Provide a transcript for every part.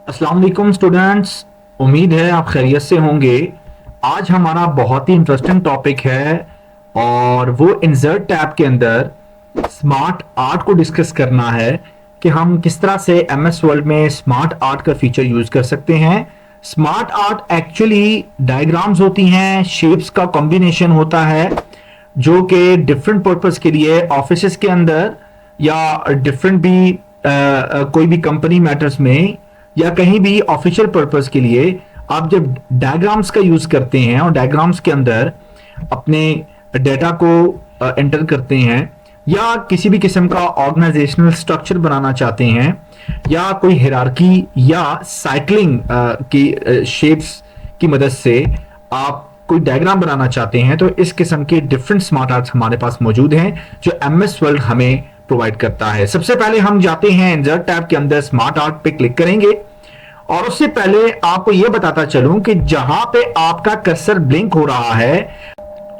अस्सलाम वालेकुम स्टूडेंट्स, उम्मीद है आप खैरियत से होंगे। आज हमारा बहुत ही इंटरेस्टिंग टॉपिक है और वो इंसर्ट टैब के अंदर स्मार्ट आर्ट को डिस्कस करना है कि हम किस तरह से एमएस वर्ल्ड में स्मार्ट आर्ट का फीचर यूज कर सकते हैं। स्मार्ट आर्ट एक्चुअली डायग्राम्स होती हैं, शेप्स का कॉम्बिनेशन होता है जो कि डिफरेंट पर्पस के लिए ऑफिसेस के अंदर या डिफरेंट भी कोई भी कंपनी मैटर्स में या कहीं भी ऑफिशियल पर्पस के लिए आप जब डायग्राम्स का यूज करते हैं और डायग्राम्स के अंदर अपने डेटा को एंटर करते हैं या किसी भी किस्म का ऑर्गेनाइजेशनल स्ट्रक्चर बनाना चाहते हैं या कोई हिरार्की या साइक्लिंग की शेप्स की मदद से आप कोई डायग्राम बनाना चाहते हैं, तो इस किस्म के डिफरेंट स्मार्ट आर्ट्स हमारे पास मौजूद हैं जो एमएस वर्ल्ड हमें प्रोवाइड करता है। सबसे पहले हम जाते हैं इंसर्ट टैब के अंदर, स्मार्ट आर्ट पे क्लिक करेंगे और उससे पहले आपको यह बताता चलूं कि जहां पे आपका कर्सर ब्लिंक हो रहा है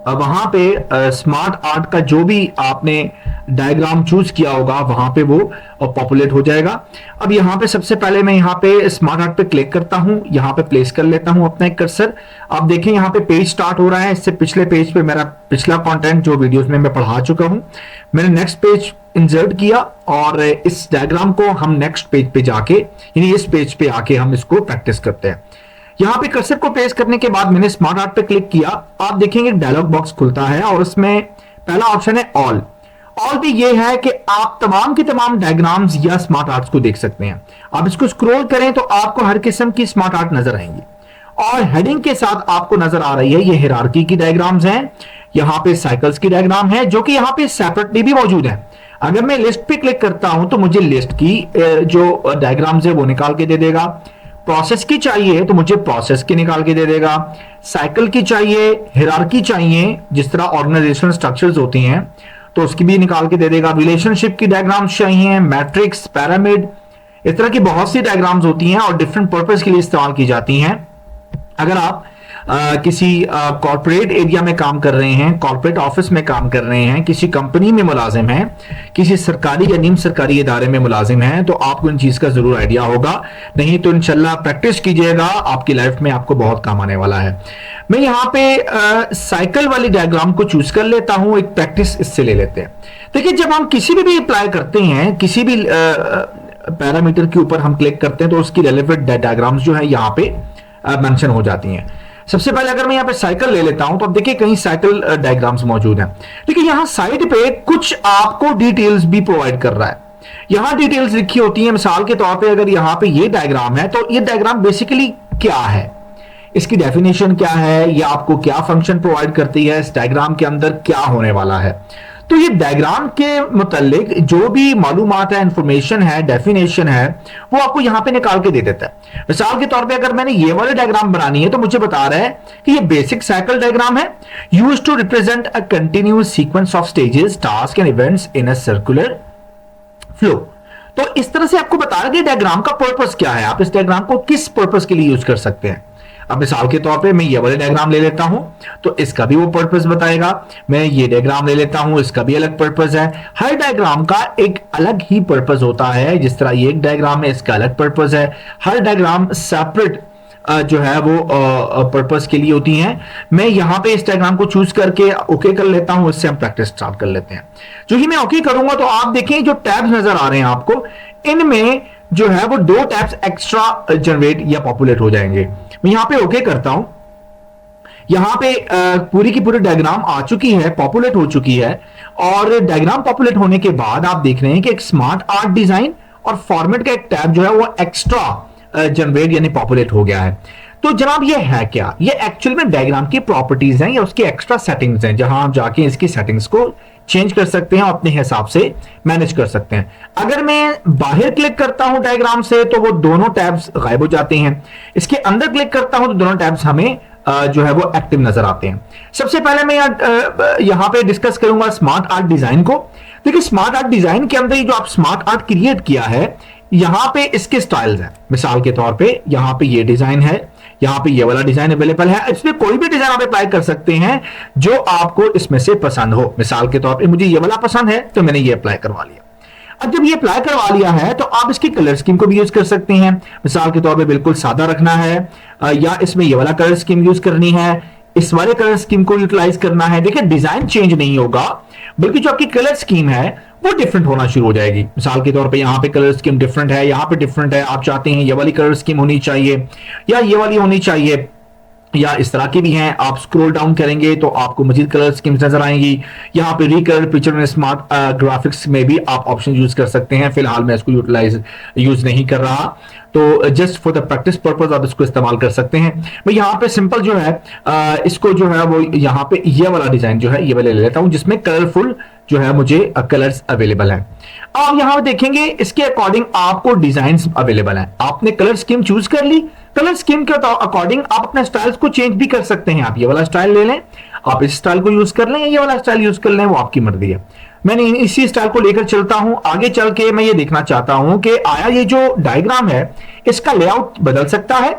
वहां पे स्मार्ट आर्ट का जो भी आपने डायग्राम चूज किया होगा वहां पे वो पॉपुलेट हो जाएगा। अब यहाँ पे सबसे पहले मैं यहाँ पे स्मार्ट आर्ट पे क्लिक करता हूं, यहाँ पे प्लेस कर लेता हूं अपना एक कर्सर। आप देखें यहाँ पे पेज स्टार्ट हो रहा है। इससे पिछले पेज पे मेरा पिछला कंटेंट जो वीडियोस में मैं पढ़ा चुका हूं, मैंने नेक्स्ट पेज इंसर्ट किया और इस डायग्राम को हम नेक्स्ट पेज पे जाके यानी इस पेज पे आके हम इसको प्रैक्टिस करते हैं। यहां पे कर्सर को प्लेस करने के बाद मैंने स्मार्ट आर्ट पे क्लिक किया। आप देखेंगे डायलॉग बॉक्स खुलता है और उसमें पहला ऑप्शन है ऑल। ऑल भी ये है कि आप तमाम के तमाम डायग्राम्स या स्मार्ट आर्ट्स को देख सकते हैं। आप इसको स्क्रॉल करें तो आपको हर किस्म की स्मार्ट आर्ट नजर आएंगी और हेडिंग के साथ आपको नजर आ रही है ये हिरार्की की डायग्राम्स हैं, यहाँ पे साइकिल्स की डायग्राम है जो कि यहाँ पे सेपरेटली भी मौजूद है। अगर मैं लिस्ट पे क्लिक करता हूं तो मुझे लिस्ट की जो डायग्राम्स है वो निकाल के दे देगा। प्रोसेस की चाहिए तो मुझे प्रोसेस की निकाल के दे देगा। साइकिल की चाहिए, हिरार्की चाहिए जिस तरह ऑर्गेनाइजेशनल स्ट्रक्चर्स होती हैं तो उसकी भी निकाल के दे देगा। रिलेशनशिप की डायग्राम्स चाहिए, मैट्रिक्स, पिरामिड, इस तरह की बहुत सी डायग्राम्स होती हैं और डिफरेंट पर्पस के लिए इस्तेमाल की जाती हैं। अगर आप किसी कॉर्पोरेट एरिया में काम कर रहे हैं, कॉर्पोरेट ऑफिस में काम कर रहे हैं, किसी कंपनी में मुलाजिम हैं, किसी सरकारी या निम सरकारी इदारे में मुलाजिम हैं, तो आपको इन चीज का जरूर आइडिया होगा। नहीं तो इंशाल्लाह प्रैक्टिस कीजिएगा, आपकी लाइफ में आपको बहुत काम आने वाला है। मैं यहाँ पे साइकिल वाली डायग्राम को चूज कर लेता हूं, एक प्रैक्टिस इससे ले लेते हैं। देखिए, जब हम किसी भी अप्लाई करते हैं, किसी भी पैरामीटर के ऊपर हम क्लिक करते हैं तो उसकी रेलेवेंट डायग्राम्स जो है यहाँ पे मेंशन हो जाती हैं। सबसे पहले अगर मैं यहाँ पे साइकिल ले लेता हूं तो अब देखिए कहीं साइकिल डायग्राम्स मौजूद हैं। देखिए यहाँ साइड पे कुछ आपको डिटेल्स भी प्रोवाइड कर रहा है। यहाँ डिटेल्स लिखी होती है। मिसाल के तौर पे अगर यहाँ पे ये डायग्राम है तो ये डायग्राम बेसिकली क्या है, इसकी डेफिनेशन क्या है, ये आपको क्या फंक्शन प्रोवाइड करती है, इस डायग्राम के अंदर क्या होने वाला है। तो ये डायग्राम के मुतालिक जो भी मालूमात है, इंफॉर्मेशन है, डेफिनेशन है, वो आपको यहाँ पे निकाल के दे देता है। मिसाल के तौर पे अगर मैंने ये वाले डायग्राम बनानी है तो मुझे बता रहा है कि ये बेसिक साइकिल डायग्राम है, used to represent a continuous sequence of stages, task and events in a circular flow. तो इस तरह से आपको बता रहा है कि डायग्राम का पर्पस क्या है, आप इस डायग्राम को किस पर्पस के लिए यूज कर सकते हैं। अब मिसाल के तौर पे मैं ये वाले डायग्राम ले लेता हूं तो इसका भी वो पर्पस बताएगा। मैं ये डायग्राम ले लेता हूं, इसका भी अलग पर्पस है। हर डायग्राम का एक अलग ही पर्पस होता है। जिस तरह ये एक डायग्राम है, इसका अलग पर्पस है। हर डायग्राम सेपरेट जो है वो पर्पस के लिए होती हैं। मैं यहां पे इस डायग्राम को चूज करके ओके कर लेता हूं। इससे हम प्रैक्टिस स्टार्ट कर लेते हैं। जो ही मैं ओके करूंगा तो आप देखें जो टैब्स नजर आ रहे हैं आपको, इनमें जो है वो 2 टैब्स एक्स्ट्रा जनरेट या पॉपुलेट हो जाएंगे। मैं यहां पे ओके करता हूं। यहां पे पूरी की पूरी डायग्राम आ चुकी है, पॉपुलेट हो चुकी है। और डायग्राम पॉपुलेट होने के बाद आप देख रहे हैं कि एक स्मार्ट आर्ट डिजाइन और फॉर्मेट का एक टैब जो है वो एक्स्ट्रा जनरेट यानी पॉपुलेट हो गया है। तो जनाब ये है क्या, ये एक्चुअल में डायग्राम की प्रॉपर्टीज हैं या उसकी एक्स्ट्रा सेटिंग्स हैं, जहां आप जाके इसकी सेटिंग्स को चेंज कर सकते हैं, अपने हिसाब से मैनेज कर सकते हैं। अगर मैं बाहर क्लिक करता हूं डायग्राम से तो वो दोनों टैब्स गायब हो जाते हैं। इसके अंदर क्लिक करता हूं तो दोनों टैब्स हमें जो है वो एक्टिव नजर आते हैं। सबसे पहले मैं यहां पे डिस्कस करूंगा स्मार्ट आर्ट डिजाइन को। देखिए, स्मार्ट आर्ट डिजाइन के अंदर जो आप स्मार्ट आर्ट क्रिएट किया है, यहां पे इसके स्टाइल्स हैं। मिसाल के तौर पे यहां पे ये डिजाइन है, यहाँ पे ये वाला डिजाइन अवेलेबल है। इसमें कोई भी डिजाइन आप अप्लाई कर सकते हैं जो आपको इसमें से पसंद हो। मिसाल के तौर पे मुझे ये वाला पसंद है तो मैंने ये अप्लाई करवा लिया। अब जब ये अप्लाई करवा लिया है तो आप इसकी कलर स्कीम को भी यूज कर सकते हैं। मिसाल के तौर पे बिल्कुल सादा रखना है या इसमें ये वाला कलर स्कीम यूज करनी है, इस वाले कलर स्कीम को यूटिलाइज करना है। देखिए डिजाइन चेंज नहीं होगा बल्कि जो आपकी कलर स्कीम है वो डिफरेंट होना शुरू हो जाएगी। मिसाल के तौर पे यहाँ पे कलर स्कीम डिफरेंट है, यहाँ पे डिफरेंट है, आप चाहते हैं ये वाली कलर स्कीम होनी चाहिए या ये वाली होनी चाहिए या इस तरह की भी हैं। आप स्क्रॉल डाउन करेंगे तो आपको मजीद कलर स्कीम्स नजर आएंगी। यहाँ पे रिकलर पिक्चर में स्मार्ट ग्राफिक्स में भी आप ऑप्शन यूज कर सकते हैं। फिलहाल मैं इसको यूज नहीं कर रहा, तो just for the practice purpose आप इसको इस्तेमाल कर सकते हैं। मैं यहाँ पे सिंपल जो है इसको जो है वो यहाँ पे ये वाला डिजाइन जो है ये वाला ले लेता हूँ जिसमें कलरफुल जो है मुझे कलर्स अवेलेबल हैं। आप यहाँ देखेंगे इसके अकॉर्डिंग आपको डिजाइन अवेलेबल हैं। आपने कलर स्कीम चूज कर ली, कलर स्कीम के अकॉर्डिंग आप अपने स्टाइल्स को चेंज भी कर सकते हैं। आप ये वाला स्टाइल ले लें, आप इस स्टाइल को यूज कर लें या ये वाला स्टाइल यूज कर लें, वो आपकी मर्जी है। मैंने इसी स्टाइल को लेकर चलता हूं। आगे चल के मैं ये देखना चाहता हूं कि आया ये जो डायग्राम है इसका लेआउट बदल सकता है।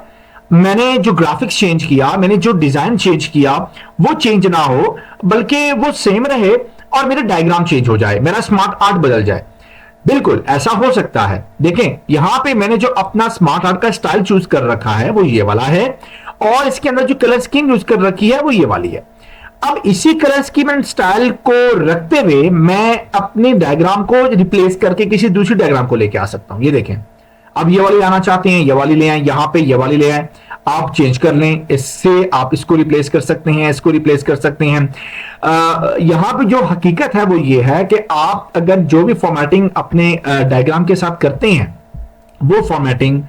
मैंने जो ग्राफिक्स चेंज किया, मैंने जो डिजाइन चेंज किया वो चेंज ना हो बल्कि वो सेम रहे और मेरा डायग्राम चेंज हो जाए, मेरा स्मार्ट आर्ट बदल जाए। बिल्कुल ऐसा हो सकता है। देखें यहां पे मैंने जो अपना स्मार्ट आर्ट का स्टाइल चूज कर रखा है वो ये वाला है और इसके अंदर जो कलर स्कीम यूज कर रखी है वो ये वाली है। अब इसी कलर स्कीम एंड स्टाइल को रखते हुए मैं अपने डायग्राम को रिप्लेस करके किसी दूसरी डायग्राम को लेके आ सकता हूं। ये देखें, अब ये वाली आना चाहते हैं, ये वाली ले आए, यहां पे ये वाली ले आए, आप चेंज कर लें। इससे आप इसको रिप्लेस कर सकते हैं, इसको रिप्लेस कर सकते हैं। यहां पे जो हकीकत है वो ये है कि आप अगर जो भी फॉर्मेटिंग अपने डायग्राम के साथ करते हैं वो फॉर्मेटिंग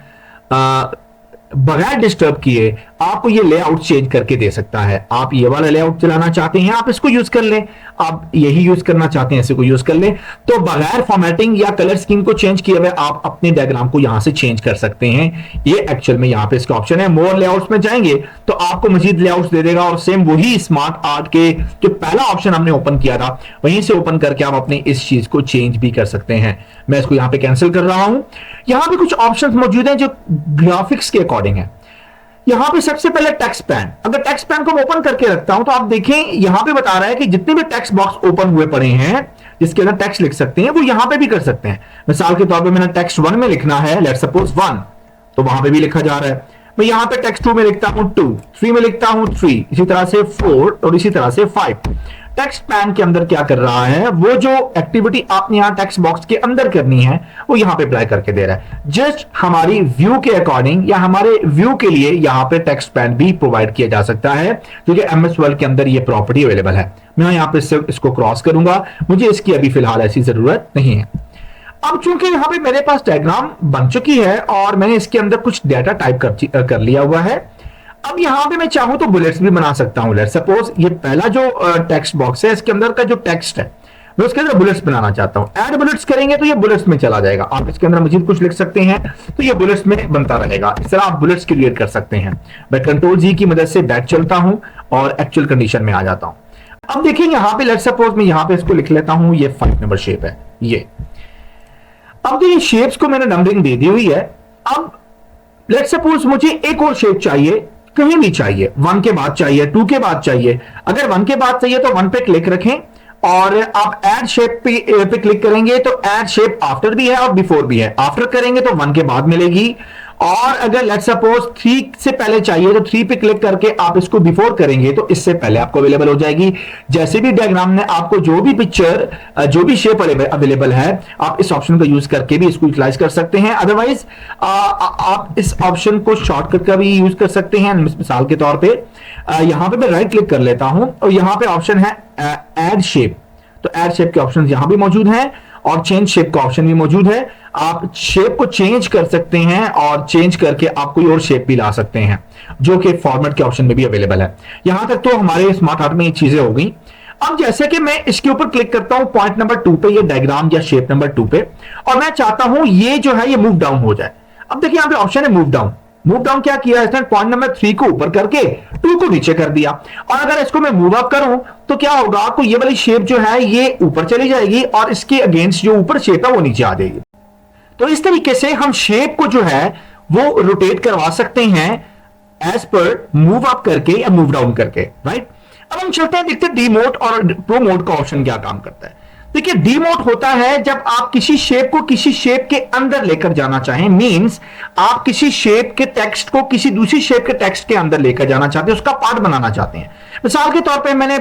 बगैर डिस्टर्ब किए आपको ये लेआउट चेंज करके दे सकता है। आप ये वाला लेआउट चलाना चाहते हैं आप इसको यूज कर लें, आप यही यूज करना चाहते हैं इसको यूज कर लें। तो बगैर फॉर्मेटिंग या कलर स्कीम को चेंज किए हुए आप अपने डायग्राम को यहां से चेंज कर सकते हैं। ये एक्चुअल में यहां पे इसका ऑप्शन है। मोर लेआउट्स में जाएंगे तो आपको मजीद लेआउट्स दे देगा और सेम वही स्मार्ट आर्ट के जो पहला ऑप्शन हमने ओपन किया था वहीं से ओपन करके आप अपने इस चीज को चेंज भी कर सकते हैं। मैं इसको यहां पे कैंसिल कर रहा हूं। यहां पे कुछ ऑप्शंस मौजूद हैं जो ग्राफिक्स के अकॉर्डिंग है। यहां पे सबसे पहले टेक्स्ट पैन, अगर टेक्स्ट पैन को मैं ओपन करके रखता हूं तो आप देखें यहां पे बता रहा है कि जितने भी टेक्स्ट बॉक्स ओपन हुए पड़े हैं जिसके अंदर टेक्स्ट लिख सकते हैं वो यहां पे भी कर सकते हैं। मिसाल के तौर पे मैंने टेक्स्ट 1 में लिखना है, लेट्स सपोज 1, तो वहां पे भी लिखा जा रहा है। मैं यहां पे टेक्स्ट 2 में लिखता हूं 2, 3 में लिखता हूं 3, इसी तरह से 4 और इसी तरह से 5। टेक्स्ट पैन के अंदर क्या कर रहा है, वो जो एक्टिविटी आपने यहां टेक्स्ट बॉक्स के अंदर करनी है वो यहां पे अप्लाई करके दे रहा है। जस्ट हमारी व्यू के अकॉर्डिंग या हमारे व्यू के लिए यहां पे टेक्स्ट पैन भी प्रोवाइड किया जा सकता है क्योंकि एमएस वर्ड के अंदर ये प्रॉपर्टी अवेलेबल है। मैं यहां पे इसको क्रॉस करूंगा, मुझे इसकी अभी फिलहाल ऐसी जरूरत नहीं है। अब चूंकि यहां पे मेरे पास डायग्राम बन चुकी है और मैंने इसके अंदर कुछ डाटा टाइप कर लिया हुआ है, अब यहां पे मैं चाहूं तो बुलेट्स भी बना सकता हूं। लेट्स सपोज ये पहला जो टेक्स्ट बॉक्स है इसके अंदर का जो टेक्स्ट है मैं उसके अंदर बुलेट्स बनाना चाहता हूं। ऐड बुलेट्स करेंगे तो ये बुलेट्स में चला जाएगा। आप इसके अंदर मजीद कुछ लिख सकते हैं तो ये बुलेट्स में बनता रहेगा। इस तरह आप बुलेट्स क्रिएट कर सकते हैं। मैं कंट्रोल जी की मदद से बैक चलता हूं और एक्चुअल कंडीशन में आ जाता हूं। अब देखिए यहां पे लेट्स सपोज मैं यहां पे इसको लिख लेता हूं, ये 5 नंबर शेप है ये। अब ये शेप्स को मैंने नंबरिंग दे दी हुई है। अब लेट्स सपोज मुझे एक और शेप चाहिए, कहीं भी चाहिए, 1 के बाद चाहिए, 2 के बाद चाहिए। अगर 1 के बाद चाहिए तो 1 पे क्लिक रखें और आप ऐड शेप पे क्लिक करेंगे तो ऐड शेप आफ्टर भी है और बिफोर भी है। आफ्टर करेंगे तो 1 के बाद मिलेगी और अगर लेट्स सपोज 3 से पहले चाहिए तो 3 पे क्लिक करके आप इसको बिफोर करेंगे तो इससे पहले आपको अवेलेबल हो जाएगी। जैसे भी डायग्राम में आपको जो भी पिक्चर जो भी शेप अवेलेबल है आप इस ऑप्शन का यूज करके भी इसको यूटिलाइज कर सकते हैं। अदरवाइज आप इस ऑप्शन को शॉर्टकट का भी यूज कर सकते हैं। मिसाल के तौर पे यहां पे मैं राइट क्लिक कर लेता हूं और यहां पे ऑप्शन है ऐड शेप, तो ऐड शेप के ऑप्शन यहां भी मौजूद हैं और चेंज शेप का ऑप्शन भी मौजूद है। आप शेप को चेंज कर सकते हैं और चेंज करके आप कोई और शेप भी ला सकते हैं जो कि फॉर्मेट के ऑप्शन में भी अवेलेबल है। यहां तक तो हमारे स्मार्ट आर्ट में ये चीजें हो गई। अब जैसे कि मैं इसके ऊपर क्लिक करता हूं पॉइंट नंबर 2 पे, ये डायग्राम या शेप नंबर 2 पे, और मैं चाहता हूं ये जो है ये मूव डाउन हो जाए। अब देखिए यहां पे ऑप्शन है मूव डाउन। मूव डाउन क्या किया इसने, पॉइंट नंबर 3 को ऊपर करके 2 को नीचे कर दिया। और अगर इसको मैं मूव अप करूं तो क्या होगा, आपको ये वाली शेप जो है ये ऊपर चली जाएगी और इसके अगेंस्ट जो ऊपर शेप है वो नीचे आ जाएगी। तो इस तरीके से हम शेप को जो है वो रोटेट करवा सकते हैं एज पर मूव अप करके या मूव डाउन करके, राइट। अब हम चलते हैं, देखते हैं डीमोड और प्रोमोड का ऑप्शन क्या काम करता है। देखिए डीमोड होता है जब आप किसी शेप को किसी शेप के अंदर लेकर जाना चाहें, मींस आप किसी शेप के टेक्स्ट को किसी दूसरी शेप के टेक्स्ट के अंदर लेकर जाना चाहते हैं, उसका पार्ट बनाना चाहते हैं। मिसाल के तौर पे मैंने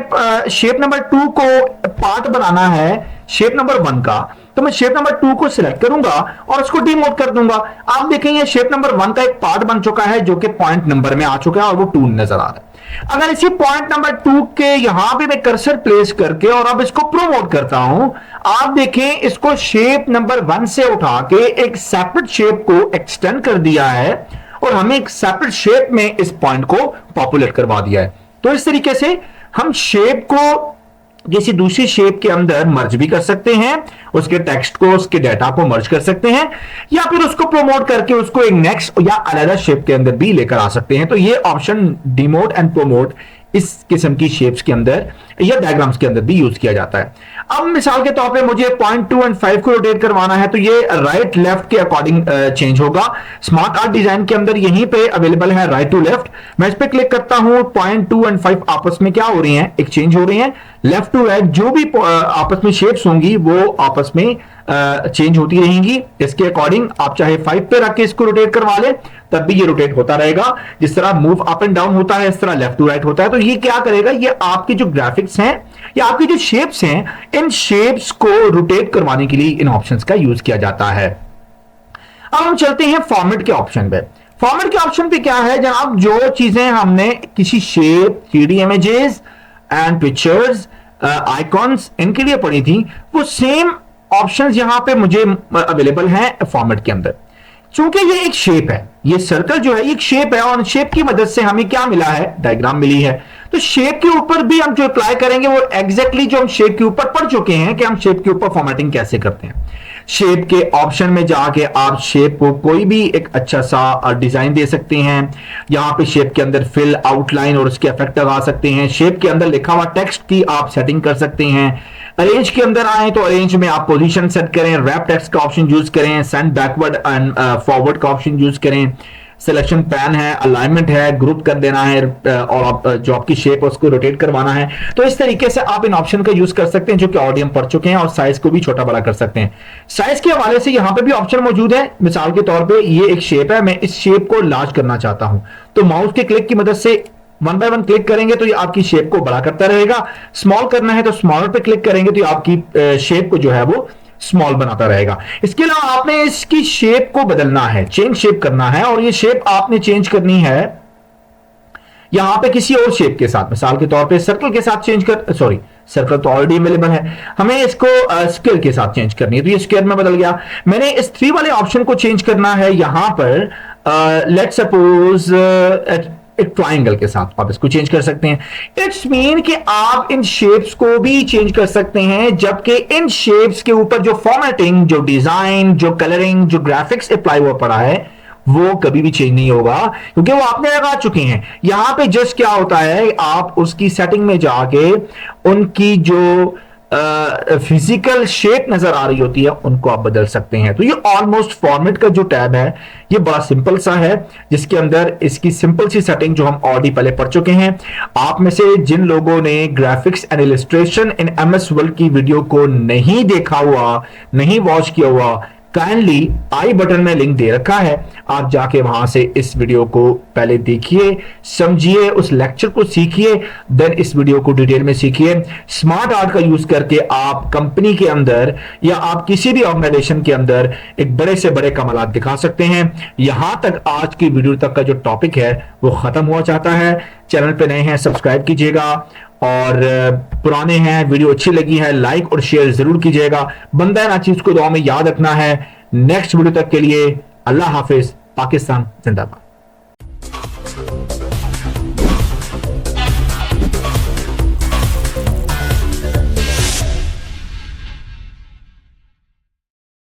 शेप नंबर 2 को पार्ट बनाना है शेप नंबर 1 का, तो मैं शेप नंबर 2 को सिलेक्ट करूंगा और उसको डीमोड कर दूंगा। आप देखेंगे शेप नंबर 1 का एक पार्ट बन चुका है जो कि पॉइंट नंबर में आ चुका है और वो 2 नजर आ रहा है। अगर इसी पॉइंट नंबर 2 के यहां पे मैं कर्सर प्लेस करके और अब इसको प्रोमोट करता हूं, आप देखें इसको शेप नंबर 1 से उठा के एक सेपरेट शेप को एक्सटेंड कर दिया है और हमें एक सेपरेट शेप में इस पॉइंट को पॉपुलेट करवा दिया है। तो इस तरीके से हम शेप को किसी दूसरी शेप के अंदर मर्ज भी कर सकते हैं, उसके टेक्स्ट को उसके डाटा को मर्ज कर सकते हैं, या फिर उसको प्रोमोट करके उसको एक नेक्स्ट या अलग शेप के अंदर भी लेकर आ सकते हैं। तो ये ऑप्शन डीमोड एंड प्रोमोट इस किस्म की शेप्स के अंदर या डायग्राम्स के अंदर भी यूज किया जाता है। अब मिसाल के तौर पे मुझे पॉइंट 2 और 5 को रोटेट करवाना है, तो ये राइट लेफ्ट के अकॉर्डिंग चेंज होगा। स्मार्ट आर्ट डिजाइन के अंदर यहीं पे अवेलेबल है राइट टू लेफ्ट। मैं इस पे क्लिक करता हूं, पॉइंट 2 और 5 आपस में क्या हो रही हैं, एक्सचेंज हो रही हैं। लेफ्ट टू राइट जो भी आपस में शेप्स होंगी वो आपस में चेंज होती रहेंगी। इसके अकॉर्डिंग आप चाहे 5 पे रख के इसको रोटेट करवा ले तब भी ये रोटेट होता रहेगा। जिस तरह मूव अप एंड डाउन होता है इस तरह लेफ्ट टू राइट होता है। तो ये क्या करेगा, ये आपके जो ग्राफिक्स हैं या आपकी जो शेप्स हैं, इन शेप्स को रोटेट करवाने के लिए इन ऑप्शंस का यूज किया जाता है। अब हम चलते हैं फॉर्मेट के ऑप्शन पे। फॉर्मेट के ऑप्शन पे क्या है जनाब, जो चीजें हमने किसी shape, 3D images and pictures, icons इनके लिए पढ़ी थी, वो सेम ऑप्शंस यहां पे मुझे अवेलेबल हैं फॉर्मेट के अंदर। चूंकि ये एक शेप है, ये सर्कल जो है एक शेप है और शेप की मदद से हमें क्या मिला है, डायग्राम मिली है। तो शेप के ऊपर भी हम जो अप्लाई करेंगे वो एग्जैक्टली जो हम शेप के ऊपर पढ़ चुके हैं कि हम शेप के ऊपर फॉर्मेटिंग कैसे करते हैं। शेप के ऑप्शन में जाके आप शेप को कोई भी एक अच्छा सा डिजाइन दे सकते हैं। यहां पे शेप के अंदर फिल, आउटलाइन और उसके इफेक्ट लगा सकते हैं। शेप के अंदर लिखा हुआ टेक्स्ट की आप सेटिंग कर सकते हैं। अरेंज के अंदर आए तो अरेंज में आप पोजीशन सेट करें, रैप टेक्स्ट का ऑप्शन यूज करें, सेंड बैकवर्ड एंड फॉरवर्ड का ऑप्शन यूज करें। सिलेक्शन पैन है, अलाइनमेंट है, ग्रुप कर देना है और आप जो आपकी शेप है उसको रोटेट करवाना है। तो इस तरीके से आप इन ऑप्शन का यूज कर सकते हैं जो कि ऑडियो पढ़ चुके हैं, और साइज को भी छोटा बड़ा कर सकते हैं। साइज के हवाले से यहां पे भी ऑप्शन मौजूद है। मिसाल के तौर पे ये एक शेप है, मैं इस शेप को लार्ज करना चाहता हूं, तो माउस के क्लिक की मदद से 1 बाय 1 क्लिक करेंगे तो ये आपकी शेप को बड़ा करता रहेगा। स्मॉल करना है तो स्मॉलर पे क्लिक करेंगे तो ये आपकी शेप को जो है वो स्मॉल बनाता रहेगा। इसके अलावा आपने इसकी शेप को बदलना है, चेंज शेप करना है, और ये शेप आपने चेंज करनी है यहां पे किसी और शेप के साथ। मिसाल के तौर पे सर्कल के साथ चेंज कर, सॉरी सर्कल तो ऑलरेडी अवेलेबल है, हमें इसको स्क्वायर के साथ चेंज करनी है। तो ये स्क्वायर में बदल गया। मैंने इस 3 वाले ऑप्शन को चेंज करना है यहां पर, लेट्स सपोज एक ट्राइंगल के साथ आप इसको चेंज कर सकते हैं। इट्स मीन कि आप इन शेप्स को भी चेंज कर सकते हैं, जबकि इन शेप्स के ऊपर जो फॉर्मेटिंग, जो डिजाइन, जो कलरिंग, जो ग्राफिक्स अप्लाई हुआ पड़ा है वो कभी भी चेंज नहीं होगा, क्योंकि वो आपने लगा चुके हैं। यहां पे जस्ट क्या होता है, आप उसकी सेटिंग में जाके उनकी जो फिजिकल शेप नजर आ रही होती है उनको आप बदल सकते हैं। तो ये ऑलमोस्ट फॉर्मेट का जो टैब है ये बड़ा सिंपल सा है, जिसके अंदर इसकी सिंपल सी सेटिंग जो हम ऑलरेडी पहले पढ़ चुके हैं। आप में से जिन लोगों ने graphics and illustration in MS world की वीडियो को नहीं देखा हुआ, नहीं वॉच किया हुआ, काइंडली आई बटन में लिंक दे रखा है, आप जाके वहां से इस वीडियो को पहले देखिए, समझिए, उस लेक्चर को सीखिए, देन इस वीडियो को डिटेल में सीखिए। स्मार्ट आर्ट का यूज करके आप कंपनी के अंदर या आप किसी भी ऑर्गेनाइजेशन के अंदर एक बड़े से बड़े कमालात दिखा सकते हैं। यहां तक आज की वीडियो तक का जो टॉपिक है वो खत्म हुआ चाहता है। चैनल पे नए हैं सब्सक्राइब कीजिएगा, और पुराने हैं वीडियो अच्छी लगी है लाइक और शेयर जरूर कीजिएगा। बंदा ना चीज को दुआ में याद रखना है। नेक्स्ट वीडियो तक के लिए अल्लाह हाफिज। पाकिस्तान जिंदाबाद।